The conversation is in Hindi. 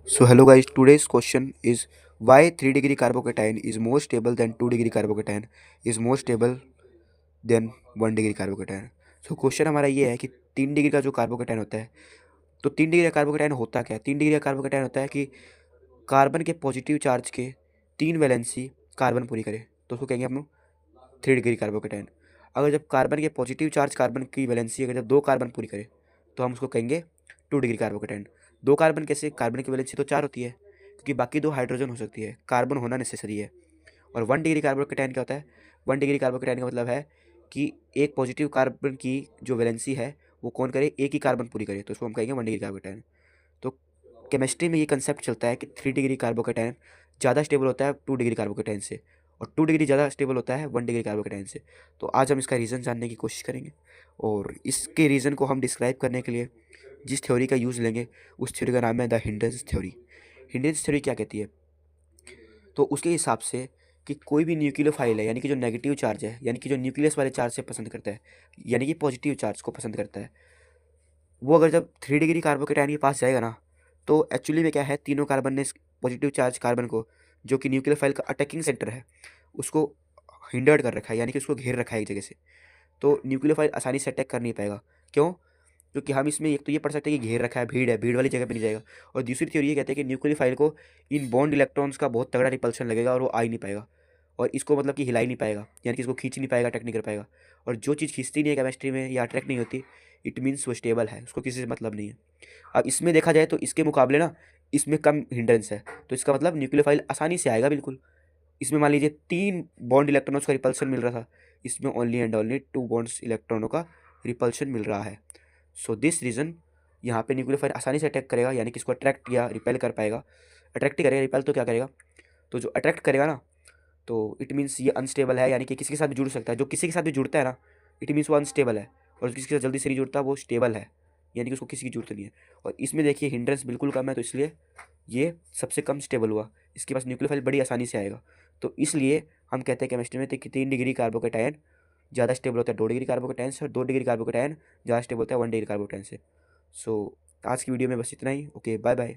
So hello guys, today's question is why 3 degree carbocation is more stable than 2 degree carbocation is more stable than 1 degree carbocation। So question हमारा ये है कि 3 डिग्री का जो कार्बोकेटाइन होता है, तो 3 डिग्री का कार्बोकेटाइन होता क्या है? 3 डिग्री का कार्बोकेटाइन होता है कि कार्बन के पॉजिटिव चार्ज के 3 वैलेंसी कार्बन पूरी करे, तो उसको कहेंगे हम 3 डिग्री कार्बोकेटाइन। अगर जब कार्बन के पॉजिटिव चार्ज कार्बन की वैलेंसी अगर जब 2 कार्बन पूरी करे तो हम उसको कहेंगे 2 डिग्री कार्बोकेटाइन। 2 कार्बन कैसे? कार्बन की वैलेंसी तो 4 होती है क्योंकि बाकी 2 हाइड्रोजन हो सकती है, कार्बन होना नेसेसरी है। और 1 डिग्री कार्बोकेटाइन क्या होता है? 1 डिग्री कार्बोकेटाइन का मतलब है कि एक पॉजिटिव कार्बन की जो वैलेंसी है वो कौन करे? एक ही कार्बन पूरी करे, तो उसको हम कहेंगे 1 डिग्री कार्बोकेटाइन। तो केमिस्ट्री में ये कंसेप्ट चलता है कि 3 डिग्री कार्बोकेटाइन ज़्यादा स्टेबल होता है 2 डिग्री कार्बोकेटाइन से, और 2 डिग्री ज़्यादा स्टेबल होता है 1 डिग्री कार्बोकेटाइन से। तो आज हम इसका रीज़न जानने की कोशिश करेंगे, और इसके रीज़न को हम डिस्क्राइब करने के लिए जिस थ्योरी का यूज़ लेंगे उस थ्योरी का नाम है the hindrance theory. Hindrance theory क्या कहती है? तो उसके हिसाब से कि कोई भी न्यूक्लियोफाइल है, यानी कि जो नेगेटिव चार्ज है, यानी कि जो न्यूक्लियस वाले चार्ज से पसंद करता है, यानी कि पॉजिटिव चार्ज को पसंद करता है, वो अगर जब 3 डिग्री कार्बोकेटाइन के पास जाएगा ना, तो एक्चुअली में क्या है, तीनों कार्बन ने पॉजिटिव चार्ज कार्बन को, जो कि न्यूक्लियोफाइल का अटैकिंग सेंटर है, उसको हिंडर्ड कर रखा है, यानी कि उसको घेर रखा है एक जगह से। तो न्यूक्लियोफाइल आसानी से अटैक कर नहीं पाएगा। क्यों? क्योंकि हम इसमें एक तो ये पढ़ सकते हैं कि घेर रखा है, भीड़ है, भीड़ वाली जगह पे नहीं जाएगा। और दूसरी थ्योरी ये कहते हैं कि न्यूक्लियोफाइल को इन बॉन्ड इलेक्ट्रॉन्स का बहुत तगड़ा रिपल्शन लगेगा और वो आ ही नहीं पाएगा, और इसको मतलब कि हिला ही नहीं पाएगा, यानी कि इसको खींच नहीं पाएगा, अटैक नहीं कर पाएगा। और जो चीज़ खींचती नहीं है केमिस्ट्री में या अट्रैक्ट नहीं होती, इट मीन्स वो स्टेबल है, उसको किसी से मतलब नहीं है। अब इसमें देखा जाए तो इसके मुकाबले ना इसमें कम हिंड्रेंस है, तो इसका मतलब न्यूक्लियोफाइल आसानी से आएगा बिल्कुल। इसमें मान लीजिए 3 बॉन्ड इलेक्ट्रॉनों का रिपल्शन मिल रहा था, इसमें ओनली एंड ओनली 2 बॉन्ड्स इलेक्ट्रॉनों का रिपल्शन मिल रहा है। सो दिस रीज़न यहाँ पे न्यूक्लियोफाइल आसानी से अटैक करेगा, यानी कि इसको अट्रैक्ट या रिपेल कर पाएगा। अट्रैक्ट ही करेगा, रिपेल तो क्या करेगा? तो जो अट्रैक्ट करेगा ना, तो इट मीन्स ये अनस्टेबल है, यानी कि किसी के साथ भी जुड़ सकता है। जो किसी के साथ भी जुड़ता है ना, इट मीन्स वो अनस्टेबल है, और किसी के साथ जल्दी से नहीं जुड़ता वो स्टेबल है, यानी कि उसको किसी की जरूरत नहीं है। और इसमें देखिए हिंड्रेंस बिल्कुल कम है, तो इसलिए ये सबसे कम स्टेबल हुआ। इसके पास न्यूक्लियोफाइल बड़ी आसानी से आएगा, तो इसलिए हम कहते हैं केमिस्ट्री में कि 3 डिग्री कार्बोकेटाइन ज़्यादा स्टेबल होता है 2 डिग्री कार्बोकेटाइन से, और 2 डिग्री कार्बोकेटाइन ज़्यादा स्टेबल होता है 1 डिग्री कार्बोकेटाइन से। सो आज की वीडियो में बस इतना ही। Okay, bye bye.